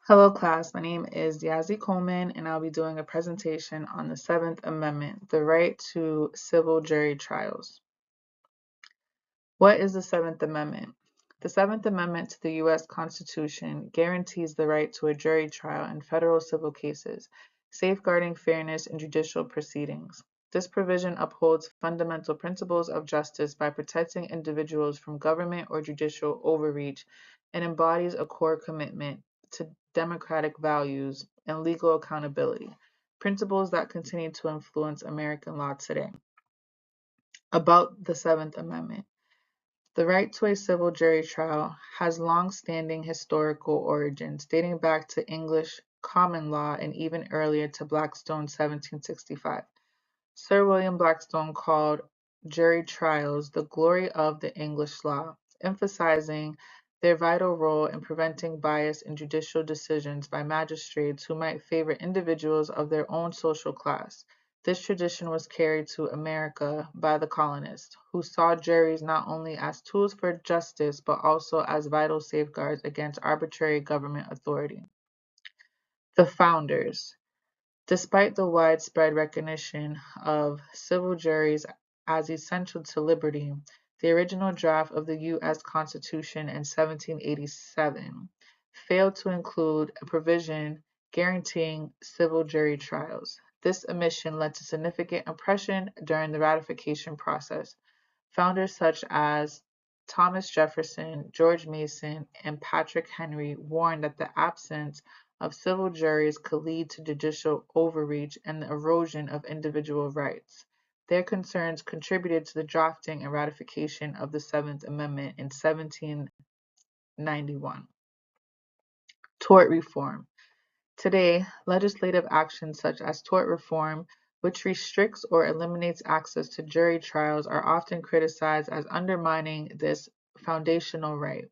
Hello class, my name is Yazzie Coleman and I'll be doing a presentation on the Seventh Amendment, the right to civil jury trials. What is the Seventh Amendment? The Seventh Amendment to the U.S. Constitution guarantees the right to a jury trial in federal civil cases, safeguarding fairness in judicial proceedings. This provision upholds fundamental principles of justice by protecting individuals from government or judicial overreach and embodies a core commitment to democratic values and legal accountability, principles that continue to influence American law today. About the Seventh Amendment. The right to a civil jury trial has long-standing historical origins, dating back to English common law and even earlier to Blackstone's 1765. Sir William Blackstone called jury trials the glory of the English law, emphasizing their vital role in preventing bias in judicial decisions by magistrates who might favor individuals of their own social class. This tradition was carried to America by the colonists, who saw juries not only as tools for justice but also as vital safeguards against arbitrary government authority. The Founders. Despite the widespread recognition of civil juries as essential to liberty, the original draft of the U.S. Constitution in 1787 failed to include a provision guaranteeing civil jury trials. This omission led to significant oppression during the ratification process. Founders such as Thomas Jefferson, George Mason, and Patrick Henry warned that the absence of civil juries could lead to judicial overreach and the erosion of individual rights. Their concerns contributed to the drafting and ratification of the Seventh Amendment in 1791. Tort reform. Today, legislative actions such as tort reform, which restricts or eliminates access to jury trials, are often criticized as undermining this foundational right.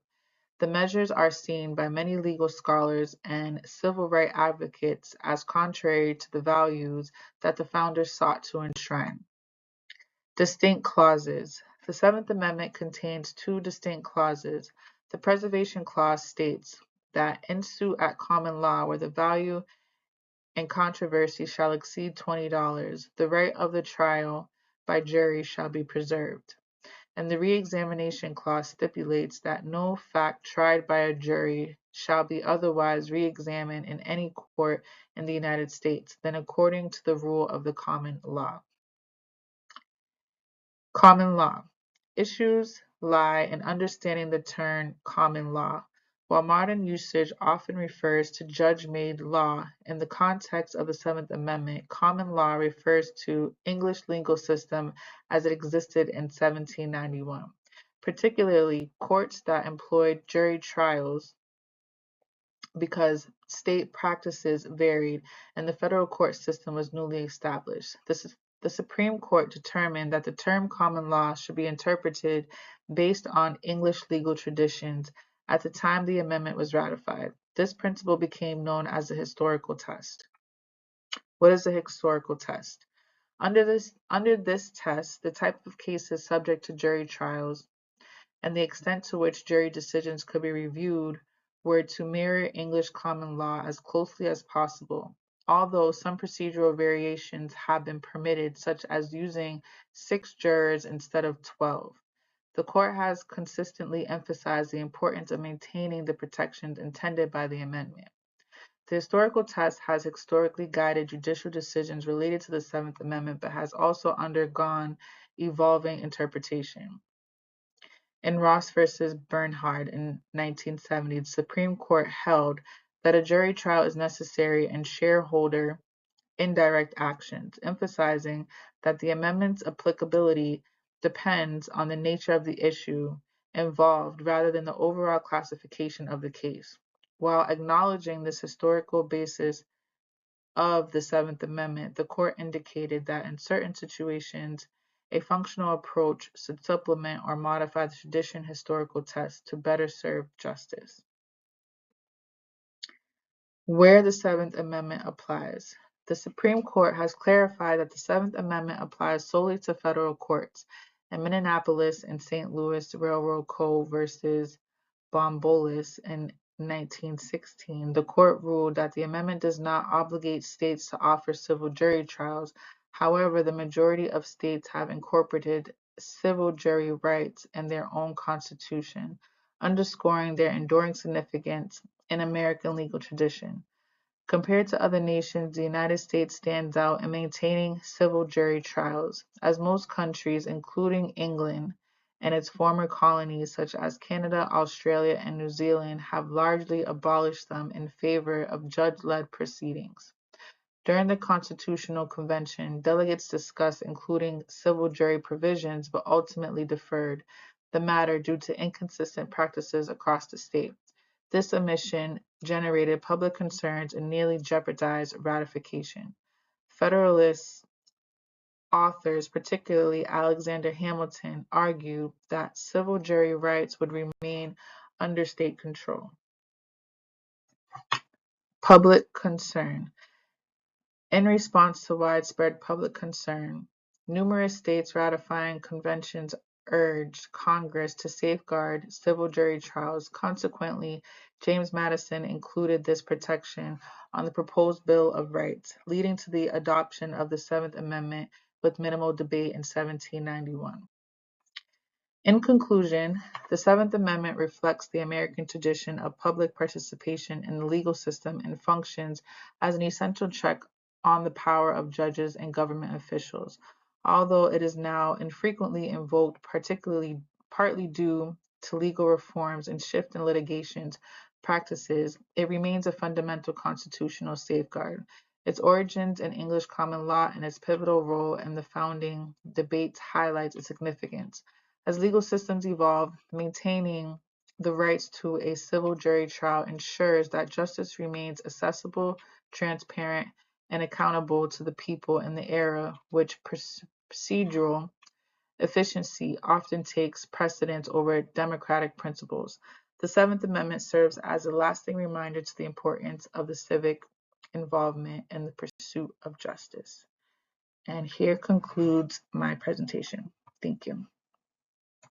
The measures are seen by many legal scholars and civil rights advocates as contrary to the values that the founders sought to enshrine. Distinct clauses. The Seventh Amendment contains two distinct clauses. The Preservation Clause states that in suit at common law where the value and controversy shall exceed $20, the right of the trial by jury shall be preserved. And the Reexamination Clause stipulates that no fact tried by a jury shall be otherwise reexamined in any court in the United States than according to the rule of the common law. Common law. Issues lie in understanding the term common law. While modern usage often refers to judge-made law, in the context of the Seventh Amendment, common law refers to English legal system as it existed in 1791, particularly courts that employed jury trials because state practices varied and the federal court system was newly established. The Supreme Court determined that the term common law should be interpreted based on English legal traditions at the time the amendment was ratified. This principle became known as the historical test. What is a historical test? Under this test, the type of cases subject to jury trials and the extent to which jury decisions could be reviewed were to mirror English common law as closely as possible, although some procedural variations have been permitted, such as using 6 jurors instead of 12. The court has consistently emphasized the importance of maintaining the protections intended by the amendment. The historical test has historically guided judicial decisions related to the Seventh Amendment, but has also undergone evolving interpretation. In Ross versus Bernhard in 1970, the Supreme Court held that a jury trial is necessary in shareholder indirect actions, emphasizing that the amendment's applicability depends on the nature of the issue involved rather than the overall classification of the case. While acknowledging this historical basis of the Seventh Amendment, the court indicated that in certain situations, a functional approach should supplement or modify the traditional historical test to better serve justice. Where the Seventh Amendment applies. The Supreme Court has clarified that the Seventh Amendment applies solely to federal courts. In Minneapolis and St. Louis Railroad Co. versus Bombolis in 1916, the court ruled that the amendment does not obligate states to offer civil jury trials. However, the majority of states have incorporated civil jury rights in their own constitution, underscoring their enduring significance in American legal tradition. Compared to other nations, the United States stands out in maintaining civil jury trials, as most countries, including England and its former colonies such as Canada, Australia, and New Zealand, have largely abolished them in favor of judge-led proceedings. During the Constitutional Convention, delegates discussed including civil jury provisions but ultimately deferred the matter due to inconsistent practices across the state. This omission generated public concerns and nearly jeopardized ratification. Federalist authors, particularly Alexander Hamilton, argued that civil jury rights would remain under state control. Public concern. In response to widespread public concern, numerous states ratifying conventions urged Congress to safeguard civil jury trials. Consequently, James Madison included this protection on the proposed Bill of Rights, leading to the adoption of the Seventh Amendment with minimal debate in 1791. In conclusion, the Seventh Amendment reflects the American tradition of public participation in the legal system and functions as an essential check on the power of judges and government officials. Although it is now infrequently invoked, partly due to legal reforms and shift in litigation practices, it remains a fundamental constitutional safeguard. Its origins in English common law and its pivotal role in the founding debates highlights its significance. As legal systems evolve, maintaining the rights to a civil jury trial ensures that justice remains accessible, transparent, and accountable to the people in the era which procedural efficiency often takes precedence over democratic principles. The Seventh Amendment serves as a lasting reminder to the importance of the civic involvement in the pursuit of justice. And here concludes my presentation. Thank you.